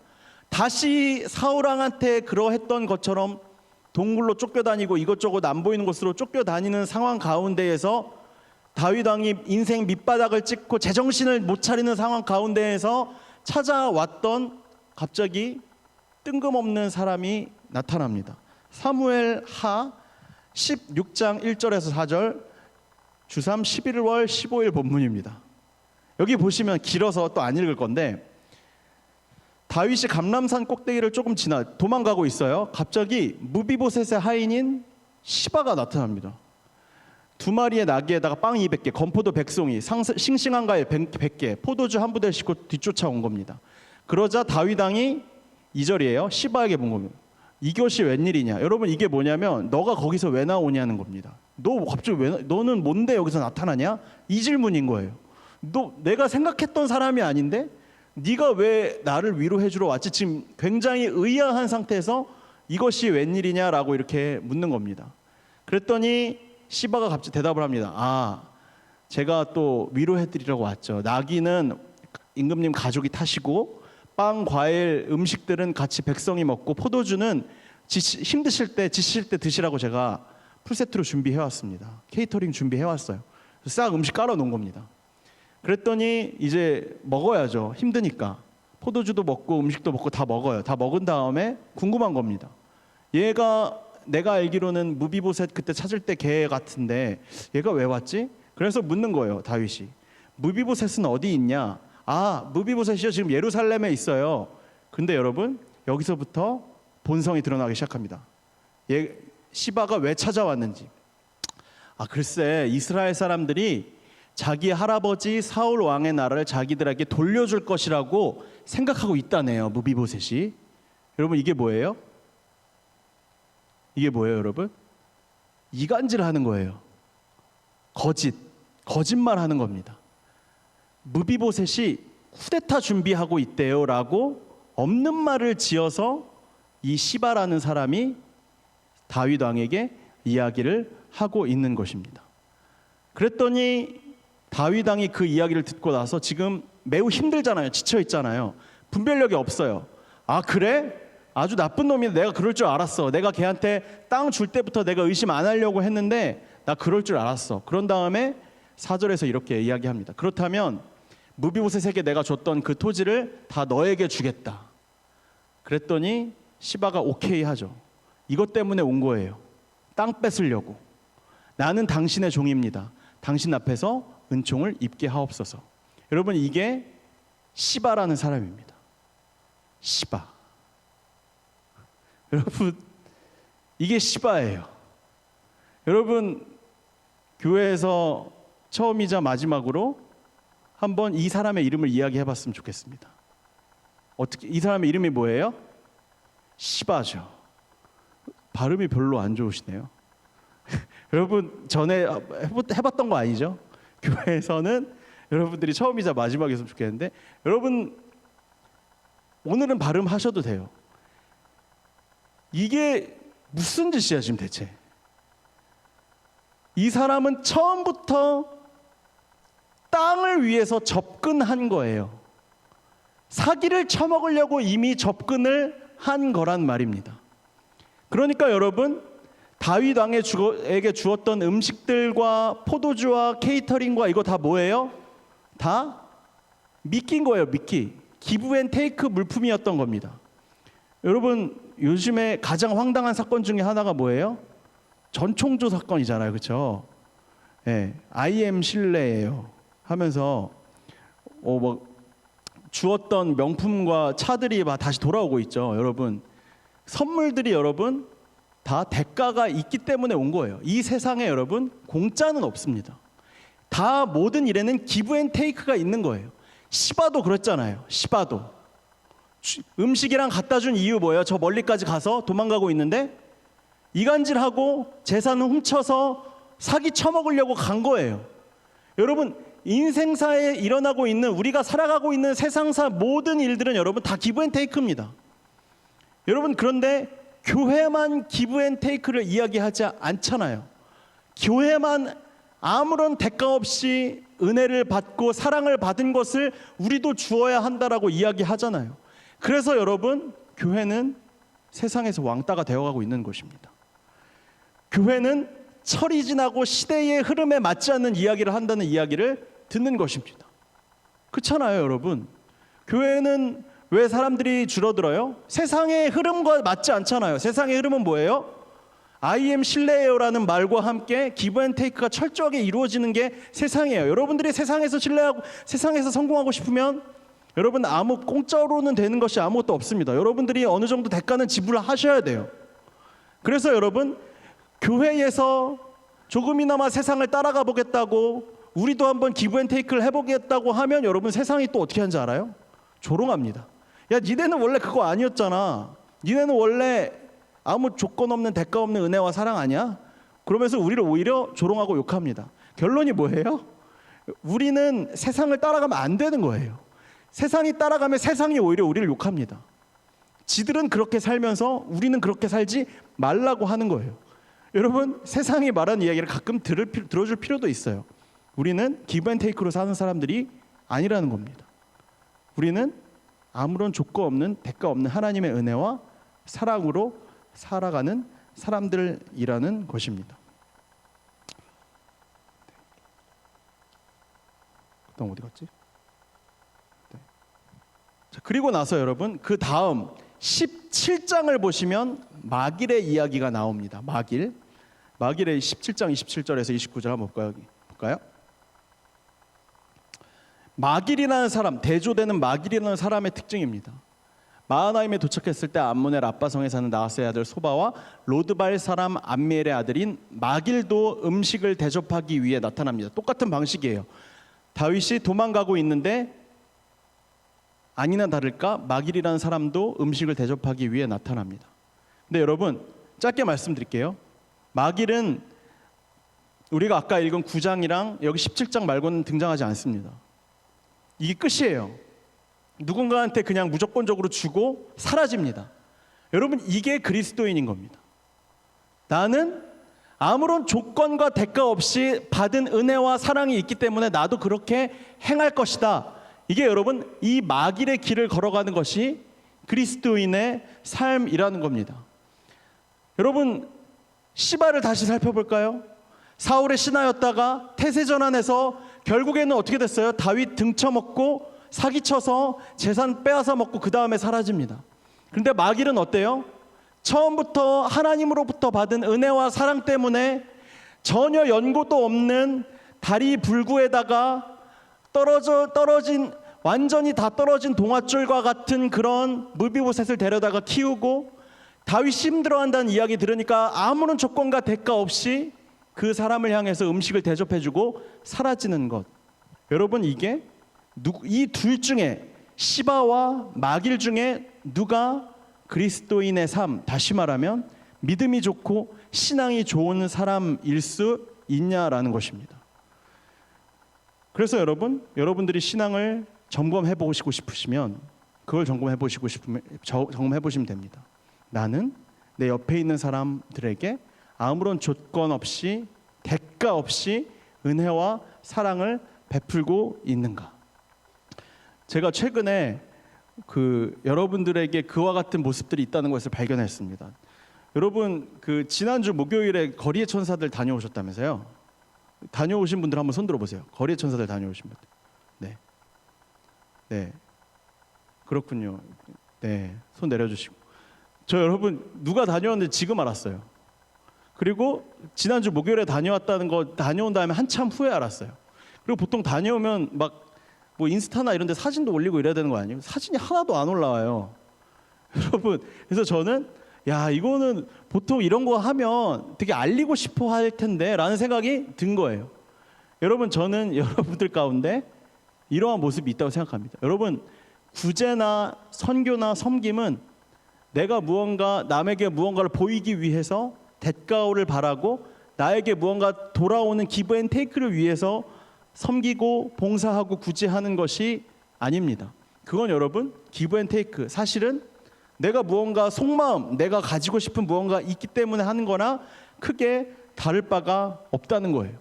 다시 사울왕한테 그러했던 것처럼 동굴로 쫓겨다니고 이것저것 안 보이는 곳으로 쫓겨다니는 상황 가운데에서 다윗 왕이 인생 밑바닥을 찍고 제정신을 못 차리는 상황 가운데에서 찾아왔던 갑자기 뜬금없는 사람이 나타납니다. 사무엘 하 16장 1절에서 4절, 주삼 11월 15일 본문입니다. 여기 보시면 길어서 또 안 읽을 건데, 다윗이 감람산 꼭대기를 조금 지나 도망가고 있어요. 갑자기 무비보셋의 하인인 시바가 나타납니다. 2마리의 나귀에다가 빵 200개, 건포도 100송이, 싱싱한 과일 100개, 포도주 한 부대를 싣고 뒤쫓아온 겁니다. 그러자 다윗 왕이 2절이에요. 시바에게 본 겁니다. 이것이 웬일이냐? 여러분, 이게 뭐냐면 너가 거기서 왜 나오냐는 겁니다. 너 갑자기 너는 뭔데 여기서 나타나냐? 이 질문인 거예요. 너 내가 생각했던 사람이 아닌데 네가 왜 나를 위로해 주러 왔지? 지금 굉장히 의아한 상태에서 이것이 웬일이냐라고 이렇게 묻는 겁니다. 그랬더니 시바가 갑자기 대답을 합니다. 아, 제가 또 위로해 드리려고 왔죠. 나귀는 임금님 가족이 타시고 빵, 과일, 음식들은 같이 백성이 먹고 포도주는 힘드실 때, 지칠 때 드시라고 제가 풀세트로 준비해 왔습니다. 케이터링 준비해 왔어요. 싹 음식 깔아 놓은 겁니다. 그랬더니 이제 먹어야죠. 힘드니까. 포도주도 먹고 음식도 먹고 다 먹어요. 다 먹은 다음에 궁금한 겁니다. 얘가 내가 알기로는 무비보셋 그때 찾을 때 걔 같은데 얘가 왜 왔지? 그래서 묻는 거예요. 다윗이. 무비보셋은 어디 있냐? 아, 무비보셋이요, 지금 예루살렘에 있어요. 근데 여러분, 여기서부터 본성이 드러나기 시작합니다. 시바가 왜 찾아왔는지. 아, 글쎄, 이스라엘 사람들이 자기 할아버지 사울 왕의 나라를 자기들에게 돌려줄 것이라고 생각하고 있다네요. 무비보셋이. 여러분, 이게 뭐예요? 이게 뭐예요, 여러분? 이간질하는 거예요. 거짓말 하는 겁니다. 무비보셋이 쿠데타 준비하고 있대요라고 없는 말을 지어서 이 시바라는 사람이 다윗 왕에게 이야기를 하고 있는 것입니다. 그랬더니 다윗 왕이 그 이야기를 듣고 나서 지금 매우 힘들잖아요. 지쳐 있잖아요. 분별력이 없어요. 아, 그래? 아주 나쁜 놈인데 내가 그럴 줄 알았어. 내가 걔한테 땅 줄 때부터 내가 의심 안 하려고 했는데 나 그럴 줄 알았어. 그런 다음에 4절에서 이렇게 이야기합니다. 그렇다면 무비보셋에게 내가 줬던 그 토지를 다 너에게 주겠다. 그랬더니 시바가 오케이 하죠. 이것 때문에 온 거예요. 땅 뺏으려고. 나는 당신의 종입니다. 당신 앞에서 은총을 입게 하옵소서. 여러분, 이게 시바라는 사람입니다. 시바. 여러분, 이게 시바예요. 여러분, 교회에서 처음이자 마지막으로 한번 이 사람의 이름을 이야기해 봤으면 좋겠습니다. 어떻게, 이 사람의 이름이 뭐예요? 시바죠. 발음이 별로 안 좋으시네요. 여러분, 전에 해봤던 거 아니죠? 교회에서는 여러분들이 처음이자 마지막이었으면 좋겠는데, 여러분 오늘은 발음하셔도 돼요. 이게 무슨 짓이야 지금 대체? 이 사람은 처음부터 땅을 위해서 접근한 거예요. 사기를 쳐먹으려고 이미 접근을 한 거란 말입니다. 그러니까 여러분, 다윗 왕에게 주었던 음식들과 포도주와 케이터링과 이거 다 뭐예요? 다 미끼인 거예요. 미끼. 기브앤테이크 물품이었던 겁니다. 여러분, 요즘에 가장 황당한 사건 중에 하나가 뭐예요? 전총조 사건이잖아요. 그렇죠? 네, IM 실내예요 하면서 주었던 명품과 차들이 막 다시 돌아오고 있죠. 여러분, 선물들이 여러분 다 대가가 있기 때문에 온 거예요. 이 세상에 여러분 공짜는 없습니다. 다 모든 일에는 기브앤테이크가 있는 거예요. 시바도 그랬잖아요. 시바도 음식이랑 갖다 준 이유 뭐예요? 저 멀리까지 가서 도망가고 있는데 이간질하고 재산을 훔쳐서 사기 쳐먹으려고 간 거예요. 여러분, 인생사에 일어나고 있는, 우리가 살아가고 있는 세상사 모든 일들은 여러분 다 기브앤테이크입니다. 여러분, 그런데 교회만 기브앤테이크를 이야기하지 않잖아요. 교회만 아무런 대가 없이 은혜를 받고 사랑을 받은 것을 우리도 주어야 한다라고 이야기하잖아요. 그래서 여러분, 교회는 세상에서 왕따가 되어가고 있는 것입니다. 교회는 철이 지나고 시대의 흐름에 맞지 않는 이야기를 한다는 이야기를 듣는 것입니다. 그렇잖아요, 여러분. 교회는 왜 사람들이 줄어들어요? 세상의 흐름과 맞지 않잖아요. 세상의 흐름은 뭐예요? I am 신뢰해요라는 말과 함께 기브 앤 테이크가 철저하게 이루어지는 게 세상이에요. 여러분들이 세상에서 신뢰하고 세상에서 성공하고 싶으면 여러분 아무 공짜로는 되는 것이 아무것도 없습니다. 여러분들이 어느 정도 대가는 지불하셔야 돼요. 그래서 여러분 교회에서 조금이나마 세상을 따라가 보겠다고 우리도 한번 기브 앤 테이크를 해보겠다고 하면 여러분 세상이 또 어떻게 하는지 알아요? 조롱합니다. 야, 니네는 원래 그거 아니었잖아. 니네는 원래 아무 조건 없는 대가 없는 은혜와 사랑 아니야? 그러면서 우리를 오히려 조롱하고 욕합니다. 결론이 뭐예요? 우리는 세상을 따라가면 안 되는 거예요. 세상이 따라가면 세상이 오히려 우리를 욕합니다. 지들은 그렇게 살면서 우리는 그렇게 살지 말라고 하는 거예요. 여러분 세상이 말하는 이야기를 가끔 들어줄 필요도 있어요. 우리는 기브 앤 테이크로 사는 사람들이 아니라는 겁니다. 우리는 아무런 조건 없는 대가 없는 하나님의 은혜와 사랑으로 살아가는 사람들이라는 것입니다. 그다음 어디 갔지? 네. 자, 그리고 나서 여러분 그 다음 17장을 보시면 마길의 이야기가 나옵니다. 마길의 17장 27절에서 29절 한번 볼까요? 마길이라는 사람, 대조되는 마길이라는 사람의 특징입니다. 마하나임에 도착했을 때 암몬의 라빠성에 사는 나하스의 아들 소바와 로드발 사람 암미엘의 아들인 마길도 음식을 대접하기 위해 나타납니다. 똑같은 방식이에요. 다윗이 도망가고 있는데 아니나 다를까 마길이라는 사람도 음식을 대접하기 위해 나타납니다. 근데 여러분 짧게 말씀드릴게요. 마길은 우리가 아까 읽은 9장이랑 여기 17장 말고는 등장하지 않습니다. 이게 끝이에요. 누군가한테 그냥 무조건적으로 주고 사라집니다. 여러분 이게 그리스도인인 겁니다. 나는 아무런 조건과 대가 없이 받은 은혜와 사랑이 있기 때문에 나도 그렇게 행할 것이다. 이게 여러분 이 마길의 길을 걸어가는 것이 그리스도인의 삶이라는 겁니다. 여러분 시바를 다시 살펴볼까요? 사울의 신하였다가 태세전환해서 결국에는 어떻게 됐어요? 다윗 등쳐먹고 사기쳐서 재산 빼앗아 먹고 그 다음에 사라집니다. 그런데 마길은 어때요? 처음부터 하나님으로부터 받은 은혜와 사랑 때문에 전혀 연고도 없는 다리 불구에다가 떨어진 완전히 다 떨어진 동아줄과 같은 그런 무비보셋을 데려다가 키우고 다윗이 힘들어한다는 이야기 들으니까 아무런 조건과 대가 없이 그 사람을 향해서 음식을 대접해주고 사라지는 것. 여러분 이게 이 둘 중에 시바와 마길 중에 누가 그리스도인의 삶, 다시 말하면 믿음이 좋고 신앙이 좋은 사람일 수 있냐라는 것입니다. 그래서 여러분들이 신앙을 점검해 보시고 싶으시면 그걸 점검해 보시면 됩니다. 나는 내 옆에 있는 사람들에게 아무런 조건 없이 대가 없이 은혜와 사랑을 베풀고 있는가? 제가 최근에 여러분들에게 그와 같은 모습들이 있다는 것을 발견했습니다. 여러분 지난주 목요일에 거리의 천사들 다녀오셨다면서요? 다녀오신 분들 한번 손 들어보세요. 거리의 천사들 다녀오신 분들. 네, 그렇군요. 네, 손 내려주시고. 저 여러분 누가 다녀왔는지 지금 알았어요. 그리고 지난주 목요일에 다녀온 다음에 한참 후에 알았어요. 그리고 보통 다녀오면 막 뭐 인스타나 이런 데 사진도 올리고 이래야 되는 거 아니에요? 사진이 하나도 안 올라와요. 여러분 그래서 저는 야 이거는 보통 이런 거 하면 되게 알리고 싶어 할 텐데 라는 생각이 든 거예요. 여러분 저는 여러분들 가운데 이러한 모습이 있다고 생각합니다. 여러분 구제나 선교나 섬김은 내가 남에게 무언가를 보이기 위해서 대가를 바라고 나에게 무언가 돌아오는 기브 앤 테이크를 위해서 섬기고 봉사하고 구제하는 것이 아닙니다. 그건 여러분 기브 앤 테이크, 사실은 내가 무언가 속마음, 내가 가지고 싶은 무언가 있기 때문에 하는 거나 크게 다를 바가 없다는 거예요.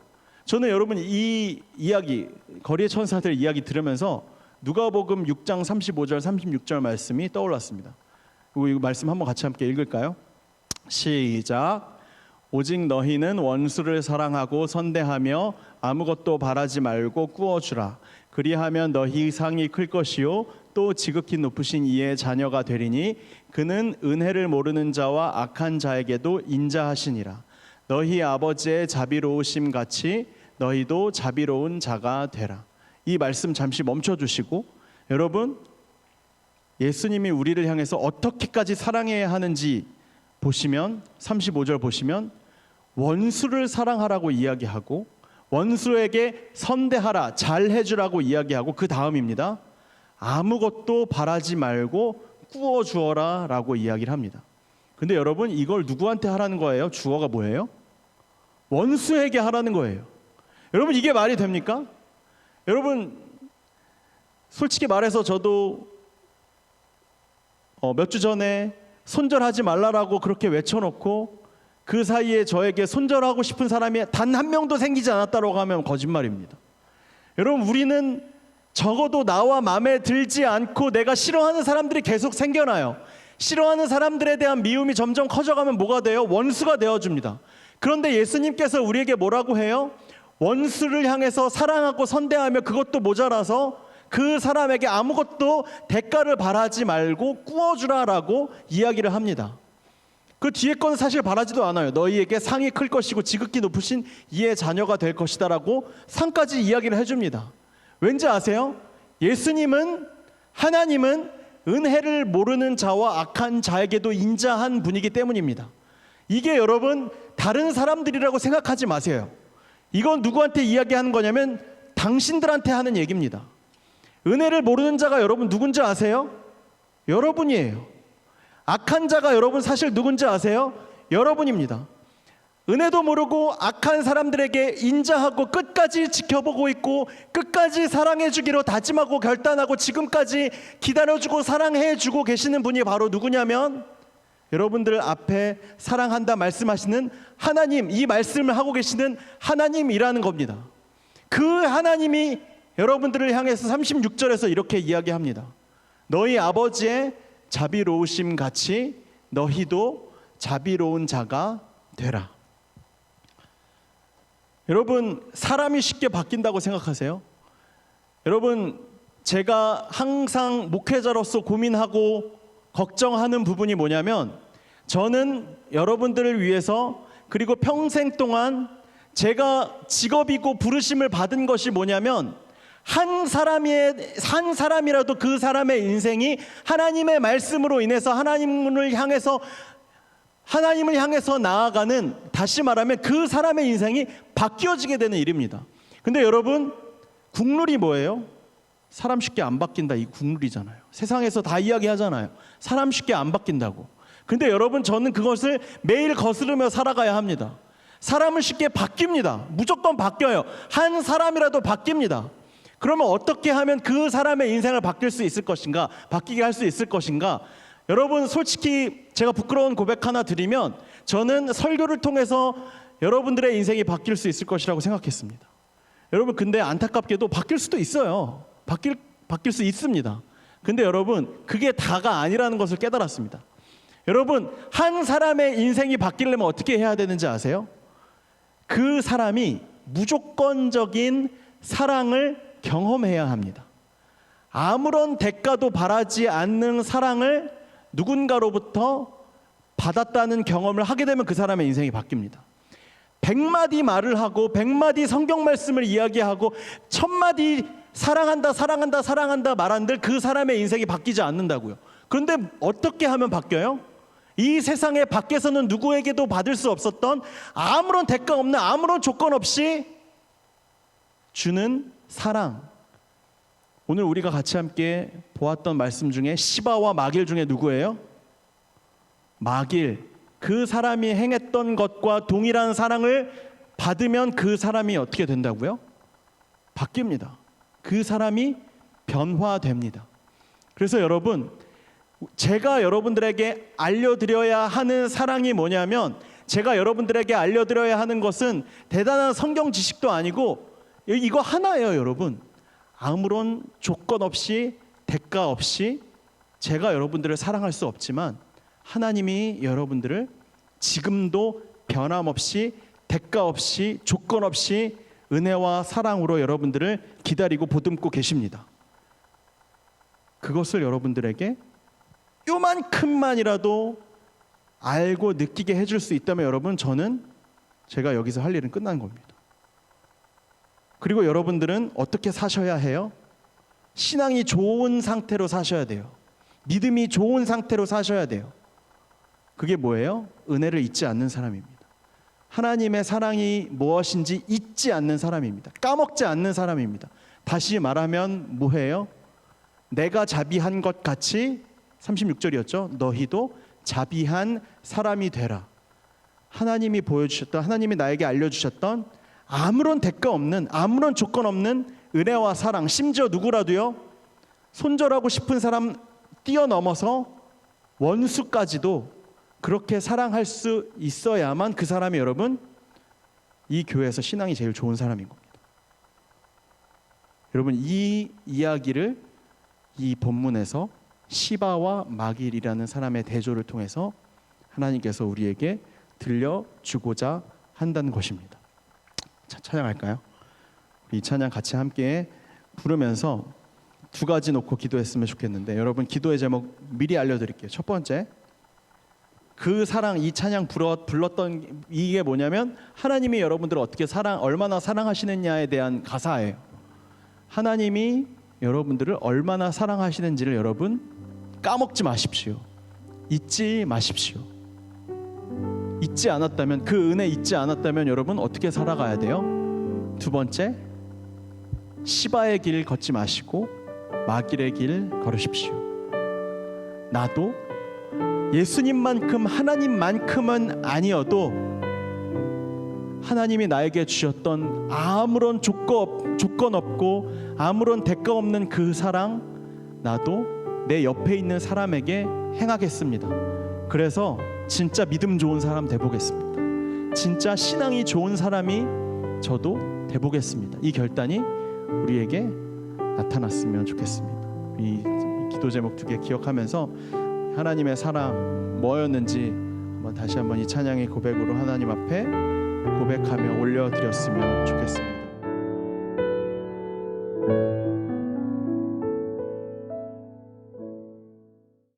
저는 여러분 이 이야기, 거리의 천사들 이야기 들으면서 누가복음 6장 35절 36절 말씀이 떠올랐습니다. 이 말씀 한번 같이 함께 읽을까요? 시작. 오직 너희는 원수를 사랑하고 선대하며 아무것도 바라지 말고 꾸어주라. 그리하면 너희 상이 클 것이요 또 지극히 높으신 이의 자녀가 되리니 그는 은혜를 모르는 자와 악한 자에게도 인자하시니라. 너희 아버지의 자비로우심 같이 너희도 자비로운 자가 되라. 이 말씀 잠시 멈춰주시고, 여러분, 예수님이 우리를 향해서 어떻게까지 사랑해야 하는지 보시면 35절 보시면 원수를 사랑하라고 이야기하고 원수에게 선대하라, 잘해주라고 이야기하고 그 다음입니다. 아무것도 바라지 말고 꾸어 주어라 라고 이야기를 합니다. 근데 여러분, 이걸 누구한테 하라는 거예요? 주어가 뭐예요? 원수에게 하라는 거예요. 여러분, 이게 말이 됩니까? 여러분, 솔직히 말해서 저도 몇 주 전에 손절하지 말라라고 그렇게 외쳐놓고 그 사이에 저에게 손절하고 싶은 사람이 단 한 명도 생기지 않았다고 하면 거짓말입니다. 여러분, 우리는 적어도 나와 마음에 들지 않고 내가 싫어하는 사람들이 계속 생겨나요. 싫어하는 사람들에 대한 미움이 점점 커져가면 뭐가 돼요? 원수가 되어줍니다. 그런데 예수님께서 우리에게 뭐라고 해요? 원수를 향해서 사랑하고 선대하며 그것도 모자라서 그 사람에게 아무것도 대가를 바라지 말고 꾸어주라라고 이야기를 합니다. 그 뒤에 건 사실 바라지도 않아요. 너희에게 상이 클 것이고 지극히 높으신 이의 자녀가 될 것이다라고 상까지 이야기를 해줍니다. 왠지 아세요? 예수님은, 하나님은 은혜를 모르는 자와 악한 자에게도 인자한 분이기 때문입니다. 이게 여러분 다른 사람들이라고 생각하지 마세요. 이건 누구한테 이야기하는 거냐면 당신들한테 하는 얘기입니다. 은혜를 모르는 자가 여러분 누군지 아세요? 여러분이에요. 악한 자가 여러분 사실 누군지 아세요? 여러분입니다. 은혜도 모르고 악한 사람들에게 인자하고 끝까지 지켜보고 있고 끝까지 사랑해주기로 다짐하고 결단하고 지금까지 기다려주고 사랑해주고 계시는 분이 바로 누구냐면 여러분들 앞에 사랑한다 말씀하시는 하나님, 이 말씀을 하고 계시는 하나님이라는 겁니다. 그 하나님이 여러분들을 향해서 36절에서 이렇게 이야기합니다. 너희 아버지의 자비로우심 같이 너희도 자비로운 자가 되라. 여러분, 사람이 쉽게 바뀐다고 생각하세요? 여러분, 제가 항상 목회자로서 고민하고 걱정하는 부분이 뭐냐면 저는 여러분들을 위해서 그리고 평생 동안 제가 직업이고 부르심을 받은 것이 뭐냐면 한 사람이라도 그 사람의 인생이 하나님의 말씀으로 인해서 하나님을 향해서 나아가는, 다시 말하면 그 사람의 인생이 바뀌어지게 되는 일입니다. 근데 여러분, 국룰이 뭐예요? 사람 쉽게 안 바뀐다, 이 국룰이잖아요. 세상에서 다 이야기하잖아요. 사람 쉽게 안 바뀐다고. 근데 여러분, 저는 그것을 매일 거스르며 살아가야 합니다. 사람은 쉽게 바뀝니다. 무조건 바뀌어요. 한 사람이라도 바뀝니다. 그러면 어떻게 하면 그 사람의 인생을 바뀔 수 있을 것인가, 바뀌게 할 수 있을 것인가? 여러분, 솔직히 제가 부끄러운 고백 하나 드리면 저는 설교를 통해서 여러분들의 인생이 바뀔 수 있을 것이라고 생각했습니다. 여러분, 근데 안타깝게도 바뀔 수도 있어요. 바뀔 수 있습니다. 근데 여러분, 그게 다가 아니라는 것을 깨달았습니다. 여러분, 한 사람의 인생이 바뀌려면 어떻게 해야 되는지 아세요? 그 사람이 무조건적인 사랑을 경험해야 합니다. 아무런 대가도 바라지 않는 사랑을 누군가로부터 받았다는 경험을 하게 되면 그 사람의 인생이 바뀝니다. 100마디 말을 하고 100마디 성경 말씀을 이야기하고 1000마디 사랑한다 사랑한다 사랑한다 말한들 그 사람의 인생이 바뀌지 않는다고요. 그런데 어떻게 하면 바뀌어요? 이 세상에 밖에서는 누구에게도 받을 수 없었던 아무런 대가 없는, 아무런 조건 없이 주는 사랑. 오늘 우리가 같이 함께 보았던 말씀 중에 시바와 마길 중에 누구예요? 마길. 그 사람이 행했던 것과 동일한 사랑을 받으면 그 사람이 어떻게 된다고요? 바뀝니다. 그 사람이 변화됩니다. 그래서 여러분, 제가 여러분들에게 알려드려야 하는 사랑이 뭐냐면, 제가 여러분들에게 알려드려야 하는 것은 대단한 성경 지식도 아니고 이거 하나예요. 여러분, 아무런 조건 없이 대가 없이 제가 여러분들을 사랑할 수 없지만 하나님이 여러분들을 지금도 변함없이 대가 없이 조건 없이 은혜와 사랑으로 여러분들을 기다리고 보듬고 계십니다. 그것을 여러분들에게 요만큼만이라도 알고 느끼게 해줄 수 있다면 여러분, 제가 여기서 할 일은 끝난 겁니다. 그리고 여러분들은 어떻게 사셔야 해요? 신앙이 좋은 상태로 사셔야 돼요. 믿음이 좋은 상태로 사셔야 돼요. 그게 뭐예요? 은혜를 잊지 않는 사람입니다. 하나님의 사랑이 무엇인지 잊지 않는 사람입니다. 까먹지 않는 사람입니다. 다시 말하면 뭐예요? 내가 자비한 것 같이 36절이었죠. 너희도 자비한 사람이 되라. 하나님이 보여주셨던, 하나님이 나에게 알려주셨던 아무런 대가 없는, 아무런 조건 없는 은혜와 사랑, 심지어 누구라도요, 손절하고 싶은 사람 뛰어넘어서 원수까지도 그렇게 사랑할 수 있어야만 그 사람이 여러분, 이 교회에서 신앙이 제일 좋은 사람인 겁니다. 여러분, 이 이야기를 이 본문에서 시바와 마길이라는 사람의 대조를 통해서 하나님께서 우리에게 들려주고자 한다는 것입니다. 자, 찬양할까요? 이 찬양 같이 함께 부르면서 두 가지 놓고 기도했으면 좋겠는데, 여러분 기도의 제목 미리 알려드릴게요. 첫 번째, 그 사랑, 이 찬양 불렀던 이게 뭐냐면 하나님이 여러분들을 어떻게 얼마나 사랑하시느냐에 대한 가사예요. 하나님이 여러분들을 얼마나 사랑하시는지를 여러분 까먹지 마십시오. 잊지 마십시오. 잊지 않았다면, 그 은혜 잊지 않았다면 여러분 어떻게 살아가야 돼요? 두 번째, 시바의 길 걷지 마시고 마길의 길 걸으십시오. 나도 예수님만큼, 하나님만큼은 아니어도 하나님이 나에게 주셨던 아무런 조건 없고 아무런 대가 없는 그 사랑, 나도 내 옆에 있는 사람에게 행하겠습니다. 그래서 진짜 믿음 좋은 사람 돼보겠습니다. 진짜 신앙이 좋은 사람이 저도 돼보겠습니다. 이 결단이 우리에게 나타났으면 좋겠습니다. 이 기도 제목 두 개 기억하면서 하나님의 사랑 뭐였는지 다시 한번 이 찬양의 고백으로 하나님 앞에 고백하며 올려드렸으면 좋겠습니다.